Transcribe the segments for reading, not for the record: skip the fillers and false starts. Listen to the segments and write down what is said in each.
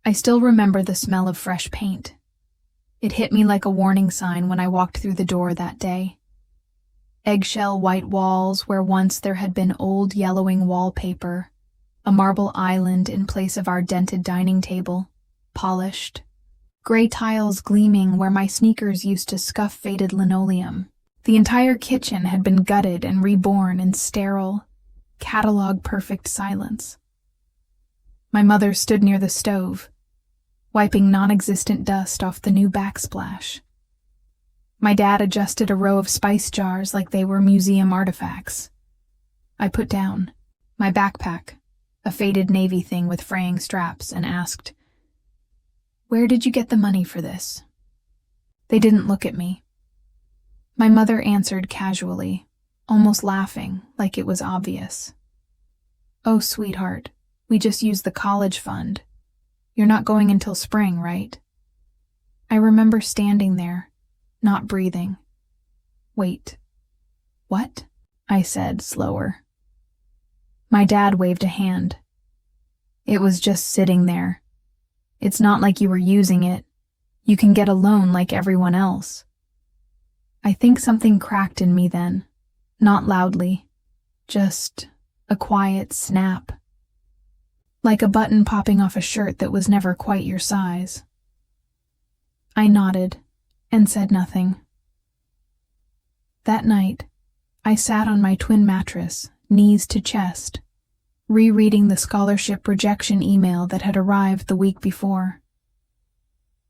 I still remember the smell of fresh paint. It hit me like a warning sign when I walked through the door that day. Eggshell white walls where once there had been old yellowing wallpaper, a marble island in place of our dented dining table, polished, gray tiles gleaming where my sneakers used to scuff faded linoleum. The entire kitchen had been gutted and reborn in sterile, catalog-perfect silence. My mother stood near the stove, wiping non-existent dust off the new backsplash. My dad adjusted a row of spice jars like they were museum artifacts. I put down my backpack, a faded navy thing with fraying straps, and asked, "Where did you get the money for this?" They didn't look at me. My mother answered casually, almost laughing, like it was obvious. "Oh, sweetheart, we just used the college fund. You're not going until spring, right?" I remember standing there, not breathing. "Wait, what?" I said, slower. My dad waved a hand. "It was just sitting there. It's not like you were using it. You can get a loan like everyone else." I think something cracked in me then, not loudly, just a quiet snap. Like a button popping off a shirt that was never quite your size. I nodded and said nothing. That night, I sat on my twin mattress, knees to chest, rereading the scholarship rejection email that had arrived the week before.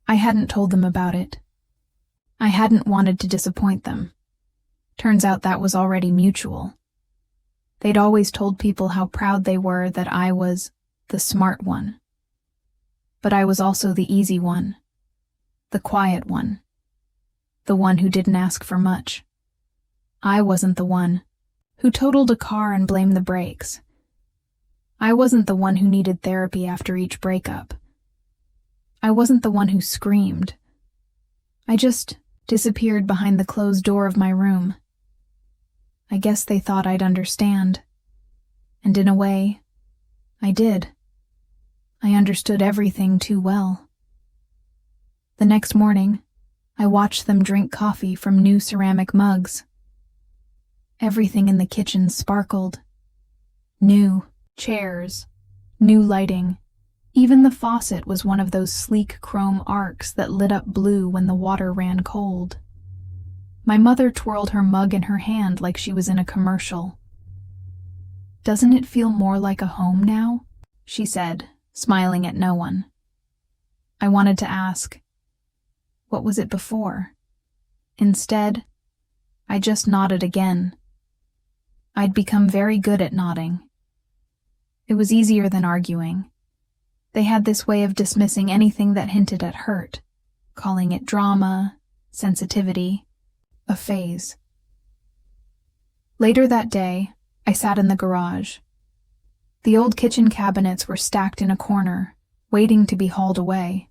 I hadn't told them about it. I hadn't wanted to disappoint them. Turns out that was already mutual. They'd always told people how proud they were that I was the smart one. But I was also the easy one, the quiet one, the one who didn't ask for much. I wasn't the one who totaled a car and blamed the brakes. I wasn't the one who needed therapy after each breakup. I wasn't the one who screamed. I just disappeared behind the closed door of my room. I guess they thought I'd understand. And in a way, I did. I understood everything too well. The next morning, I watched them drink coffee from new ceramic mugs. Everything in the kitchen sparkled. New chairs, new lighting. Even the faucet was one of those sleek chrome arcs that lit up blue when the water ran cold. My mother twirled her mug in her hand like she was in a commercial. "Doesn't it feel more like a home now?" she said, smiling at no one. I wanted to ask, what was it before? Instead, I just nodded again. I'd become very good at nodding. It was easier than arguing. They had this way of dismissing anything that hinted at hurt, calling it drama, sensitivity, a phase. Later that day, I sat in the garage. The old kitchen cabinets were stacked in a corner, waiting to be hauled away.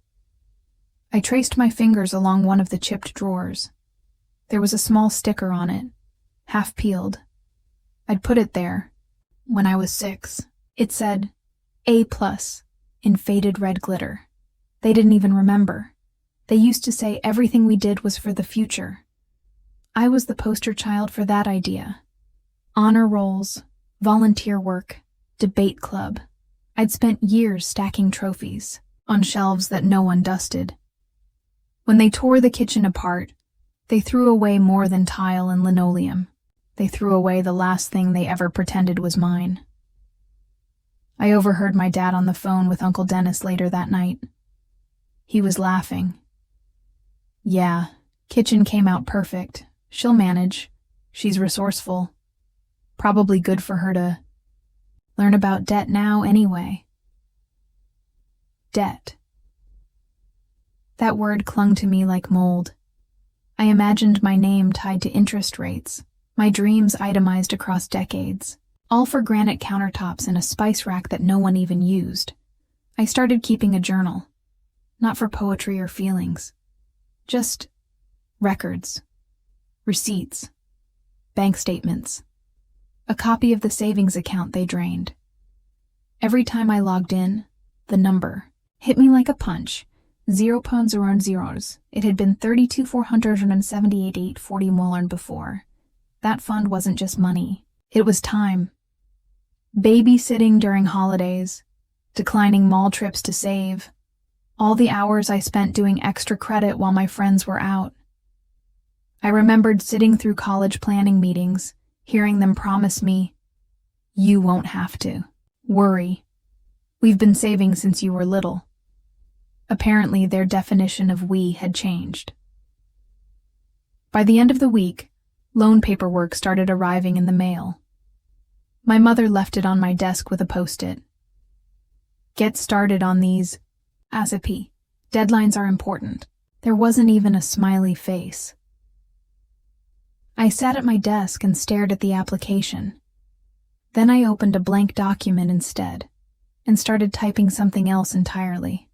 I traced my fingers along one of the chipped drawers. There was a small sticker on it, half peeled. I'd put it there when I was 6. It said, A+, in faded red glitter. They didn't even remember. They used to say everything we did was for the future. I was the poster child for that idea. Honor rolls, volunteer work, debate club. I'd spent years stacking trophies on shelves that no one dusted. When they tore the kitchen apart, they threw away more than tile and linoleum. They threw away the last thing they ever pretended was mine. I overheard my dad on the phone with Uncle Dennis later that night. He was laughing. "Yeah, kitchen came out perfect. She'll manage. She's resourceful. Probably good for her to learn about debt now anyway." Debt. That word clung to me like mold. I imagined my name tied to interest rates, my dreams itemized across decades, all for granite countertops and a spice rack that no one even used. I started keeping a journal, not for poetry or feelings, just records, receipts, bank statements, a copy of the savings account they drained. Every time I logged in, the number Hit me like a punch. 0.00. It had been 32,478.840 Mollern before. That fund wasn't just money. It was time. Babysitting during holidays, declining mall trips to save, all the hours I spent doing extra credit while my friends were out. I remembered sitting through college planning meetings, hearing them promise me, "You won't have to worry. We've been saving since you were little." Apparently, their definition of "we" had changed. By the end of the week, loan paperwork started arriving in the mail. My mother left it on my desk with a post-it. "Get started on these ASAP. Deadlines are important." There wasn't even a smiley face. I sat at my desk and stared at the application. Then I opened a blank document instead and started typing something else entirely.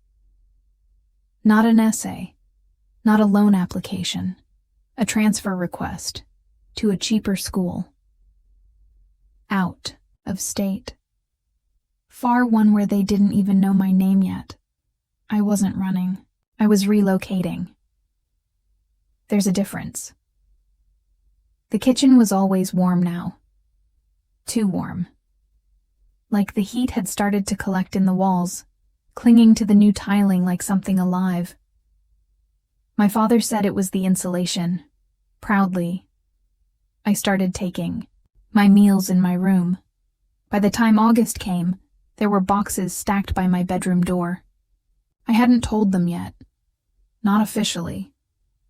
Not an essay, not a loan application, a transfer request to a cheaper school. Out of state. Far one where they didn't even know my name yet. I wasn't running. I was relocating. There's a difference. The kitchen was always warm now. Too warm. Like the heat had started to collect in the walls, clinging to the new tiling like something alive. My father said it was the insulation. Proudly, I started taking my meals in my room. By the time August came, there were boxes stacked by my bedroom door. I hadn't told them yet. Not officially.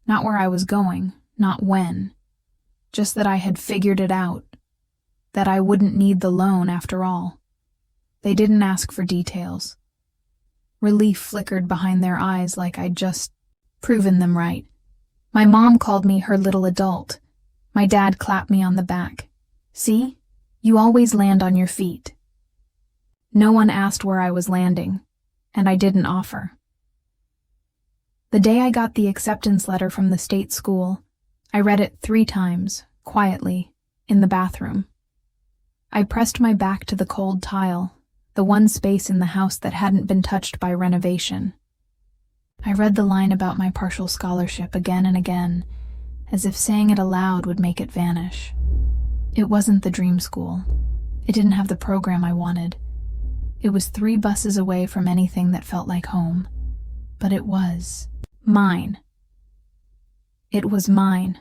Not where I was going, not when. Just that I had figured it out. That I wouldn't need the loan after all. They didn't ask for details. Relief flickered behind their eyes like I'd just proven them right. My mom called me her little adult. My dad clapped me on the back. "See? You always land on your feet." No one asked where I was landing, and I didn't offer. The day I got the acceptance letter from the state school, I read it 3 times, quietly, in the bathroom. I pressed my back to the cold tile, the one space in the house that hadn't been touched by renovation. I read the line about my partial scholarship again and again, as if saying it aloud would make it vanish. It wasn't the dream school. It didn't have the program I wanted. It was 3 buses away from anything that felt like home. But it was mine. It was mine.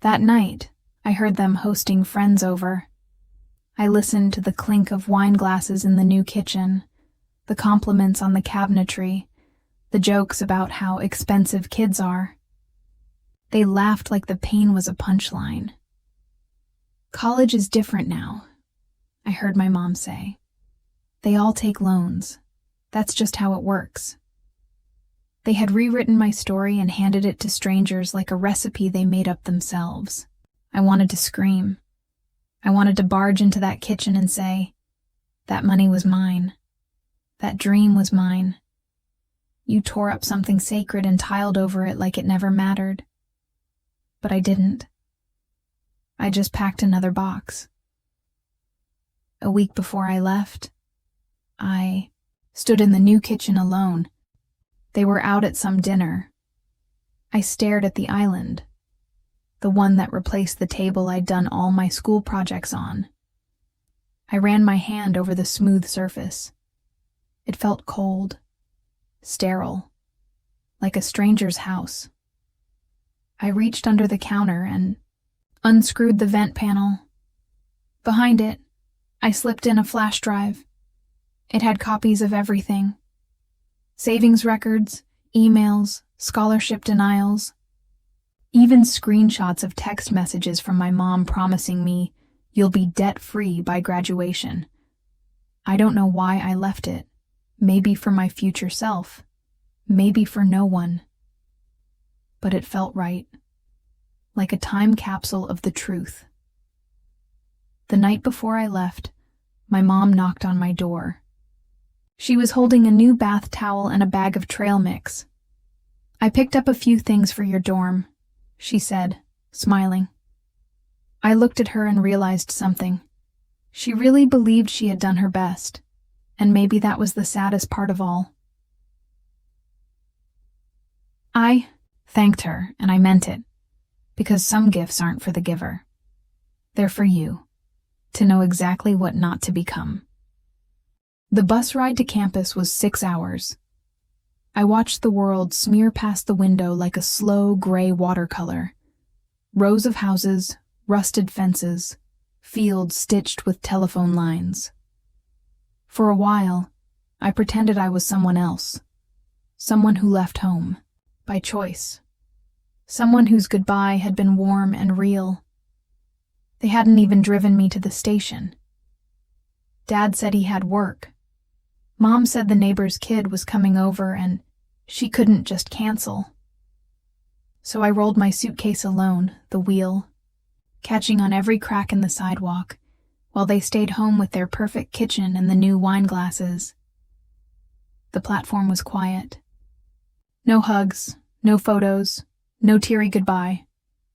That night, I heard them hosting friends over. I listened to the clink of wine glasses in the new kitchen, the compliments on the cabinetry, the jokes about how expensive kids are. They laughed like the pain was a punchline. "College is different now," I heard my mom say. "They all take loans. That's just how it works." They had rewritten my story and handed it to strangers like a recipe they made up themselves. I wanted to scream. I wanted to barge into that kitchen and say, "That money was mine. That dream was mine. You tore up something sacred and tiled over it like it never mattered." But I didn't. I just packed another box. A week before I left, I stood in the new kitchen alone. They were out at some dinner. I stared at the island, the one that replaced the table I'd done all my school projects on. I ran my hand over the smooth surface. It felt cold, sterile, like a stranger's house. I reached under the counter and unscrewed the vent panel. Behind it, I slipped in a flash drive. It had copies of everything. Savings records, emails, scholarship denials, even screenshots of text messages from my mom promising me, "You'll be debt-free by graduation." I don't know why I left it. Maybe for my future self. Maybe for no one. But it felt right. Like a time capsule of the truth. The night before I left, my mom knocked on my door. She was holding a new bath towel and a bag of trail mix. "I picked up a few things for your dorm," she said, smiling. I looked at her and realized something. She really believed she had done her best, And maybe that was the saddest part of all. I thanked her, and I meant it, because some gifts aren't for the giver. They're for you, to know exactly what not to become. The bus ride to campus was 6 hours. I watched the world smear past the window like a slow gray watercolor. Rows of houses, rusted fences, fields stitched with telephone lines. For a while, I pretended I was someone else, someone who left home, by choice, someone whose goodbye had been warm and real. They hadn't even driven me to the station. Dad said he had work. Mom said the neighbor's kid was coming over and she couldn't just cancel. So I rolled my suitcase alone, the wheel, catching on every crack in the sidewalk, while they stayed home with their perfect kitchen and the new wine glasses. The platform was quiet. No hugs, no photos, no teary goodbye,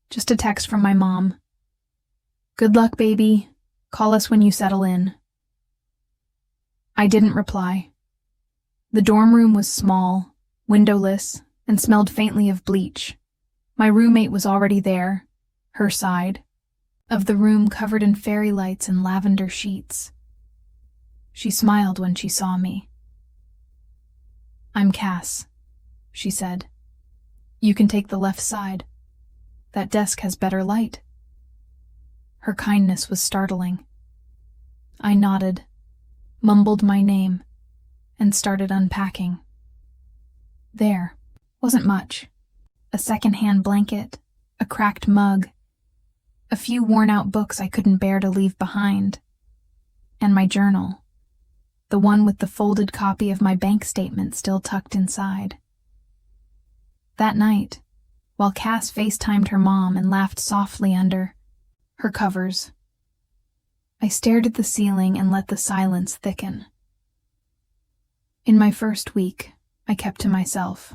just a text from my mom. "Good luck, baby. Call us when you settle in." I didn't reply. The dorm room was small, windowless, and smelled faintly of bleach. My roommate was already there, her side of the room covered in fairy lights and lavender sheets. She smiled when she saw me. "I'm Cass," she said. "You can take the left side. That desk has better light." Her kindness was startling. I nodded, mumbled my name, and started unpacking. There wasn't much. A second-hand blanket, a cracked mug, a few worn-out books I couldn't bear to leave behind, and my journal, the one with the folded copy of my bank statement still tucked inside. That night, while Cass FaceTimed her mom and laughed softly under her covers, I stared at the ceiling and let the silence thicken. In my first week, I kept to myself.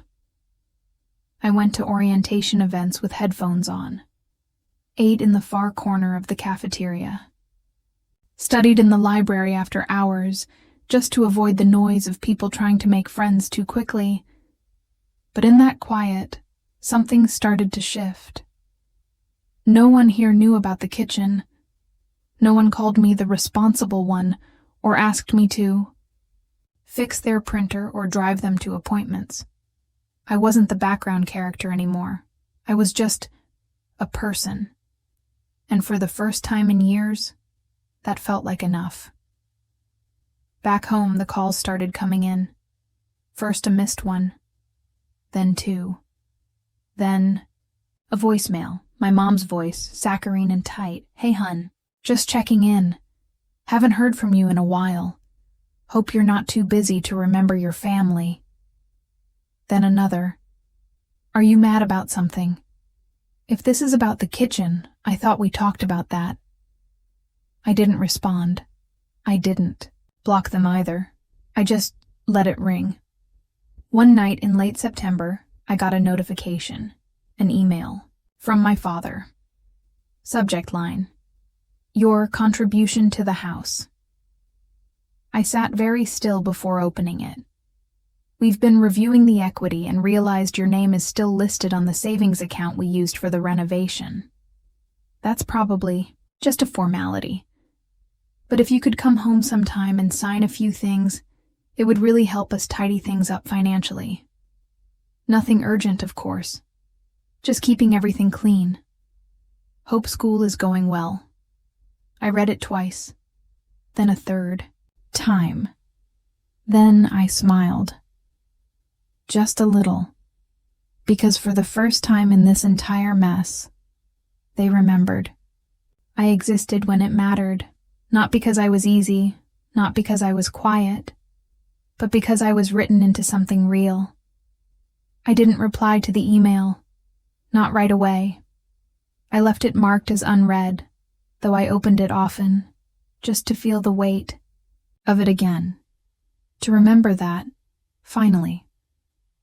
I went to orientation events with headphones on, ate in the far corner of the cafeteria, studied in the library after hours just to avoid the noise of people trying to make friends too quickly. But in that quiet, something started to shift. No one here knew about the kitchen. No one called me the responsible one or asked me to fix their printer or drive them to appointments. I wasn't the background character anymore. I was just a person. And for the first time in years, that felt like enough. Back home, the calls started coming in. First a missed one, then two. Then a voicemail, my mom's voice, saccharine and tight. "Hey, hun, just checking in. Haven't heard from you in a while. Hope you're not too busy to remember your family." Then another. "Are you mad about something? If this is about the kitchen, I thought we talked about that." I didn't respond. I didn't block them either. I just let it ring. One night in late September, I got a notification, an email, from my father. Subject line: "Your contribution to the house." I sat very still before opening it. "We've been reviewing the equity and realized your name is still listed on the savings account we used for the renovation. That's probably just a formality. But if you could come home sometime and sign a few things, it would really help us tidy things up financially. Nothing urgent, of course. Just keeping everything clean. Hope school is going well." I read it twice, then a third time. Then I smiled. Just a little. Because for the first time in this entire mess, they remembered. I existed when it mattered, not because I was easy, not because I was quiet, but because I was written into something real. I didn't reply to the email, not right away. I left it marked as unread, though I opened it often, just to feel the weight of it again. To remember that, finally,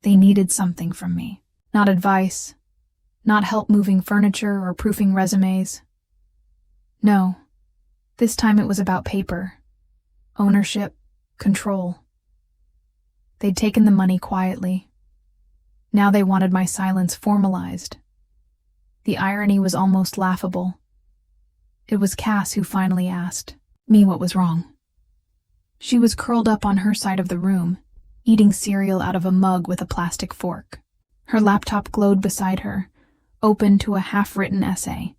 they needed something from me. Not advice, not help moving furniture or proofing resumes. No, this time it was about paper, ownership, Control. They'd taken the money quietly. Now they wanted my silence formalized. The irony was almost laughable. It was Cass who finally asked me what was wrong. She was curled up on her side of the room, eating cereal out of a mug with a plastic fork. Her laptop glowed beside her, open to a half-written essay.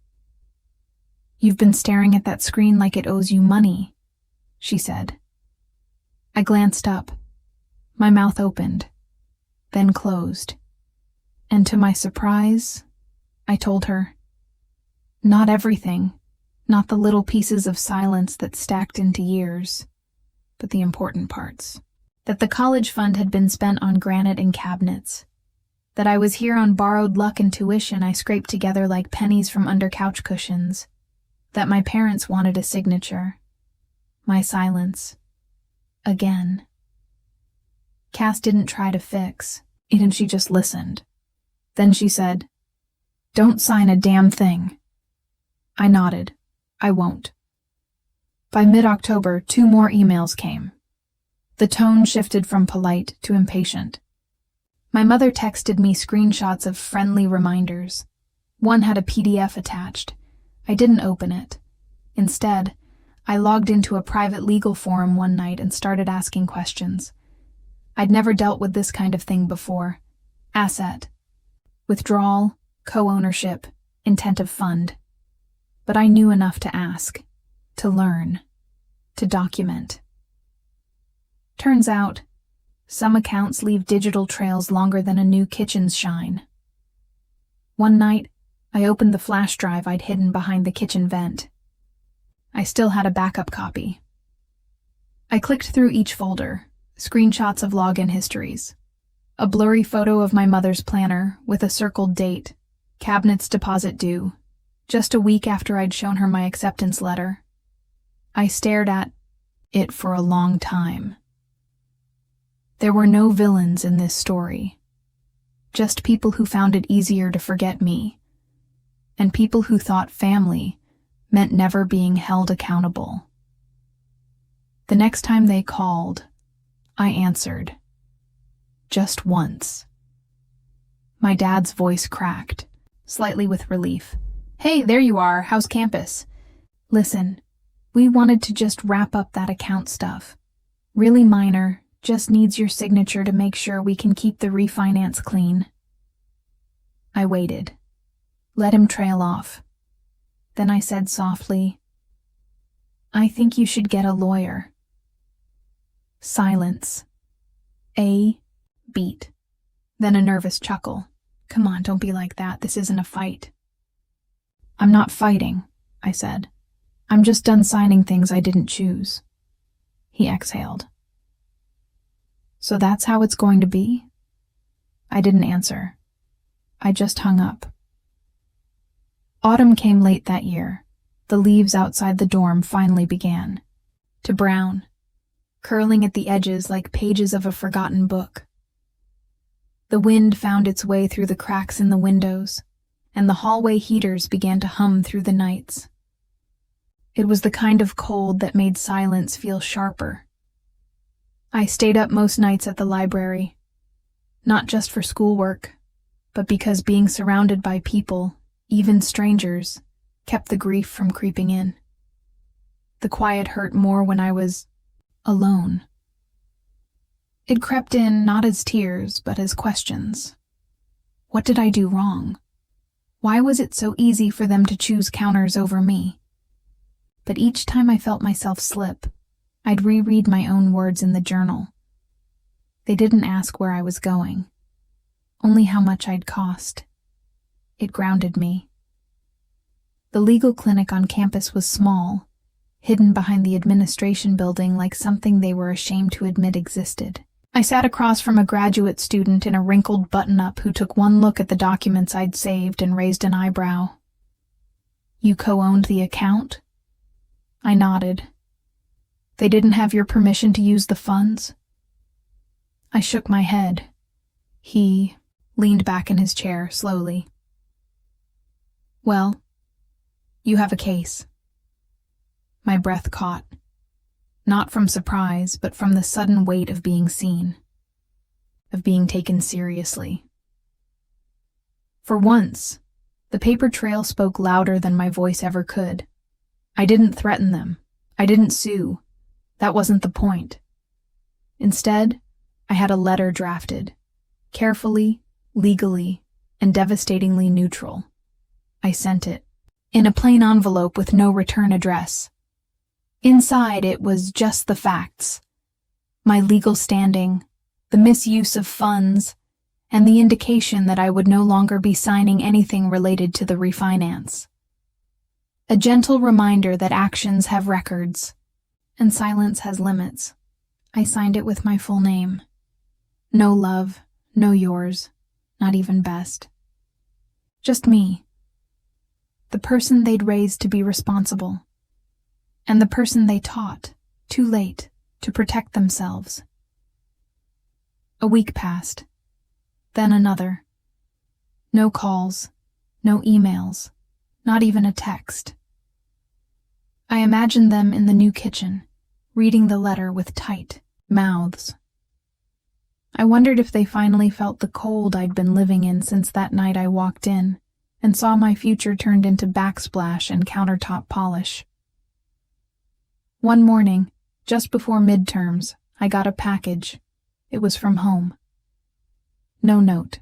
"You've been staring at that screen like it owes you money," she said. I glanced up. My mouth opened, then closed. And to my surprise, I told her, not everything, not the little pieces of silence that stacked into years, but the important parts. That the college fund had been spent on granite and cabinets. That I was here on borrowed luck and tuition I scraped together like pennies from under couch cushions. That my parents wanted a signature. My silence. Again. Cass didn't try to fix, even she just listened. Then she said, "Don't sign a damn thing." I nodded. I won't. By mid-October, 2 more emails came. The tone shifted from polite to impatient. My mother texted me screenshots of friendly reminders. One had a PDF attached. I didn't open it. Instead, I logged into a private legal forum one night and started asking questions. I'd never dealt with this kind of thing before. Asset, withdrawal, co-ownership, intent of fund. But I knew enough to ask, to learn, to document. Turns out, some accounts leave digital trails longer than a new kitchen's shine. One night, I opened the flash drive I'd hidden behind the kitchen vent. I still had a backup copy. I clicked through each folder, screenshots of login histories. A blurry photo of my mother's planner with a circled date, cabinet's deposit due, just a week after I'd shown her my acceptance letter. I stared at it for a long time. There were no villains in this story, just people who found it easier to forget me, and people who thought family meant never being held accountable. The next time they called, I answered. Just once. My dad's voice cracked, slightly with relief. "Hey, there you are. How's campus?" "Listen, we wanted to just wrap up that account stuff. Really minor, just needs your signature to make sure we can keep the refinance clean." I waited. Let him trail off. Then I said softly, "I think you should get a lawyer." Silence. A beat. Then a nervous chuckle. "Come on, don't be like that. This isn't a fight." "I'm not fighting," I said. "I'm just done signing things I didn't choose." He exhaled. "So that's how it's going to be?" I didn't answer. I just hung up. Autumn came late that year. The leaves outside the dorm finally began to brown, curling at the edges like pages of a forgotten book. The wind found its way through the cracks in the windows, and the hallway heaters began to hum through the nights. It was the kind of cold that made silence feel sharper. I stayed up most nights at the library, not just for schoolwork, but because being surrounded by people, even strangers, kept the grief from creeping in. The quiet hurt more when I was alone. It crept in not as tears, but as questions. What did I do wrong? Why was it so easy for them to choose counters over me? But each time I felt myself slip, I'd reread my own words in the journal. They didn't ask where I was going, only how much I'd cost. It grounded me. The legal clinic on campus was small, hidden behind the administration building like something they were ashamed to admit existed. I sat across from a graduate student in a wrinkled button-up who took one look at the documents I'd saved and raised an eyebrow. "You co-owned the account?" I nodded. "They didn't have your permission to use the funds?" I shook my head. He leaned back in his chair slowly. "Well, you have a case." My breath caught. Not from surprise, but from the sudden weight of being seen, of being taken seriously. For once, the paper trail spoke louder than my voice ever could. I didn't threaten them. I didn't sue. That wasn't the point. Instead, I had a letter drafted, carefully, legally, and devastatingly neutral. I sent it, in a plain envelope with no return address. Inside, it was just the facts. My legal standing, the misuse of funds, and the indication that I would no longer be signing anything related to the refinance. A gentle reminder that actions have records, and silence has limits. I signed it with my full name. No love, no yours, not even best. Just me. The person they'd raised to be responsible. And the person they taught, too late, to protect themselves. A week passed. Then another. No calls, no emails, not even a text. I imagined them in the new kitchen, reading the letter with tight mouths. I wondered if they finally felt the cold I'd been living in since that night I walked in and saw my future turned into backsplash and countertop polish. One morning, just before midterms, I got a package. It was from home. No note,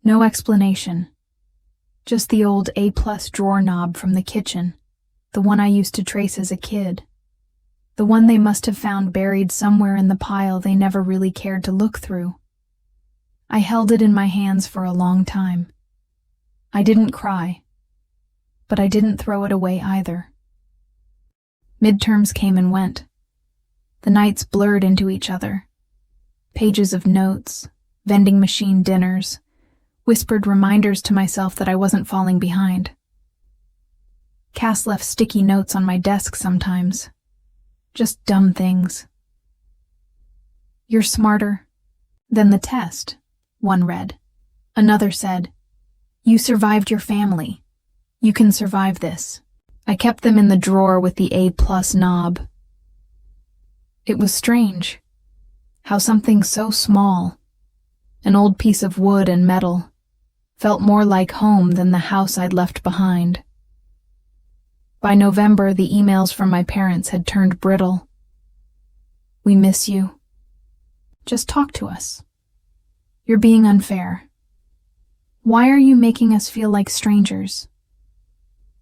no explanation. Just the old A+ drawer knob from the kitchen, the one I used to trace as a kid. The one they must have found buried somewhere in the pile they never really cared to look through. I held it in my hands for a long time. I didn't cry, but I didn't throw it away either. Midterms came and went. The nights blurred into each other. Pages of notes, vending machine dinners, whispered reminders to myself that I wasn't falling behind. Cass left sticky notes on my desk sometimes. Just dumb things. "You're smarter than the test," one read. Another said, "You survived your family. You can survive this." I kept them in the drawer with the A+ knob. It was strange how something so small, an old piece of wood and metal, felt more like home than the house I'd left behind. By November, the emails from my parents had turned brittle. "We miss you. Just talk to us. You're being unfair. Why are you making us feel like strangers?"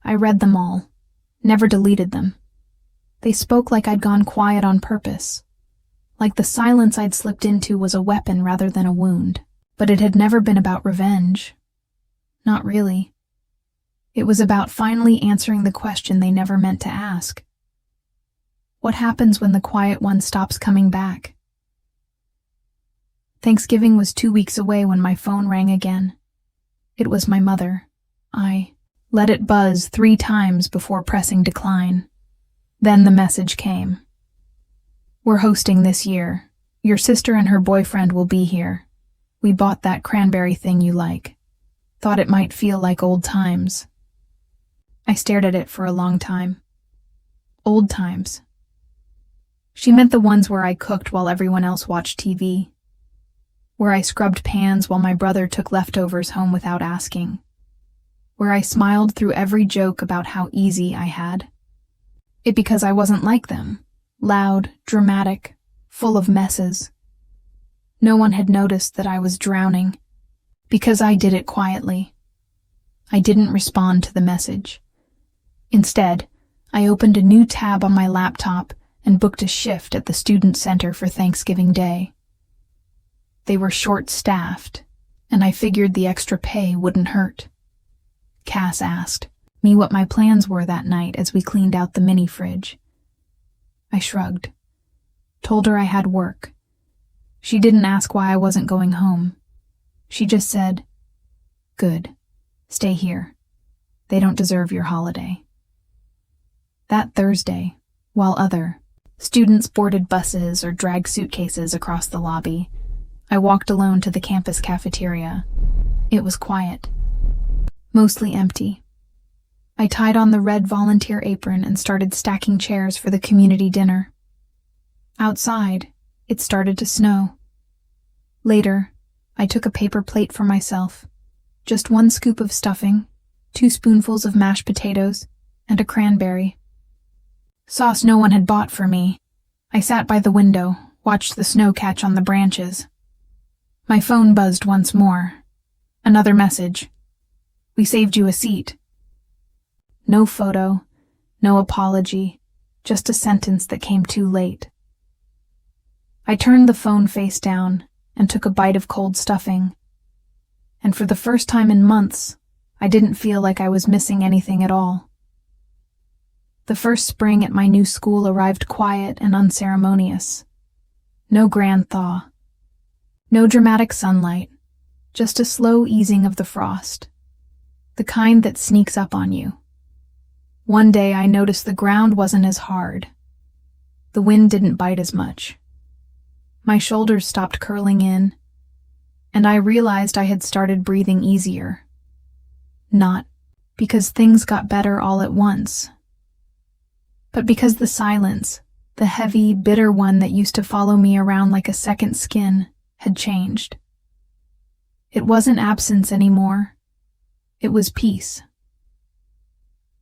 I read them all, never deleted them. They spoke like I'd gone quiet on purpose, like the silence I'd slipped into was a weapon rather than a wound. But it had never been about revenge. Not really. It was about finally answering the question they never meant to ask. What happens when the quiet one stops coming back? Thanksgiving was 2 weeks away when my phone rang again. It was my mother. I let it buzz 3 times before pressing decline. Then the message came. "We're hosting this year. Your sister and her boyfriend will be here. We bought that cranberry thing you like. Thought it might feel like old times." I stared at it for a long time. Old times. She meant the ones where I cooked while everyone else watched TV. Where I scrubbed pans while my brother took leftovers home without asking. Where I smiled through every joke about how easy I had. It because I wasn't like them. Loud, dramatic, full of messes. No one had noticed that I was drowning. Because I did it quietly. I didn't respond to the message. Instead, I opened a new tab on my laptop and booked a shift at the student center for Thanksgiving Day. They were short-staffed, and I figured the extra pay wouldn't hurt. Cass asked me what my plans were that night as we cleaned out the mini-fridge. I shrugged, told her I had work. She didn't ask why I wasn't going home. She just said, "Good, stay here. They don't deserve your holiday." That Thursday, while other students boarded buses or dragged suitcases across the lobby, I walked alone to the campus cafeteria. It was quiet, mostly empty. I tied on the red volunteer apron and started stacking chairs for the community dinner. Outside, it started to snow. Later, I took a paper plate for myself. Just 1 scoop of stuffing, 2 spoonfuls of mashed potatoes, and a cranberry. Sauce no one had bought for me. I sat by the window, watched the snow catch on the branches. My phone buzzed once more. Another message. "We saved you a seat." No photo, no apology, just a sentence that came too late. I turned the phone face down and took a bite of cold stuffing. And for the first time in months, I didn't feel like I was missing anything at all. The first spring at my new school arrived quiet and unceremonious. No grand thaw. No dramatic sunlight. Just a slow easing of the frost. The kind that sneaks up on you. One day I noticed the ground wasn't as hard. The wind didn't bite as much. My shoulders stopped curling in, and I realized I had started breathing easier. Not because things got better all at once, but because the silence, the heavy, bitter one that used to follow me around like a second skin, had changed. It wasn't absence anymore. It was peace.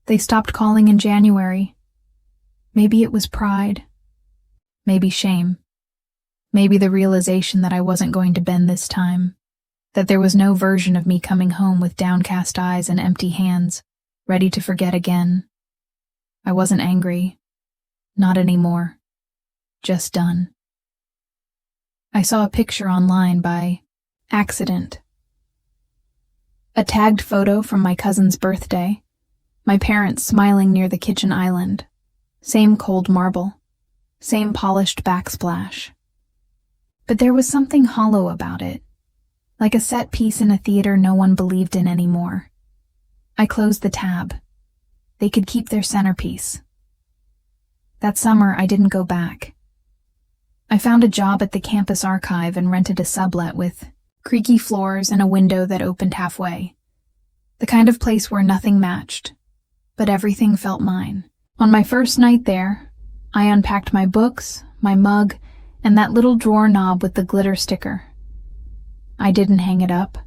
They stopped calling in January. Maybe it was pride. Maybe shame. Maybe the realization that I wasn't going to bend this time. That there was no version of me coming home with downcast eyes and empty hands, ready to forget again. I wasn't angry. Not anymore. Just done. I saw a picture online by accident. A tagged photo from my cousin's birthday. My parents smiling near the kitchen island. Same cold marble. Same polished backsplash. But there was something hollow about it. Like a set piece in a theater no one believed in anymore. I closed the tab. They could keep their centerpiece. That summer, I didn't go back. I found a job at the campus archive and rented a sublet with creaky floors and a window that opened halfway. The kind of place where nothing matched, but everything felt mine. On my first night there, I unpacked my books, my mug, and that little drawer knob with the glitter sticker. I didn't hang it up.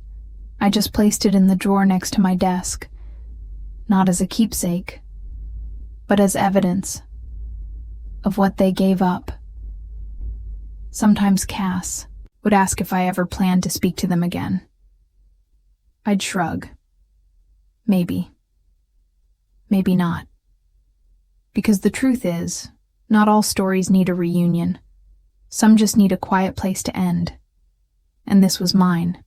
I just placed it in the drawer next to my desk. Not as a keepsake, but as evidence of what they gave up. Sometimes Cass would ask if I ever planned to speak to them again. I'd shrug. Maybe. Maybe not. Because the truth is, not all stories need a reunion. Some just need a quiet place to end. And this was mine.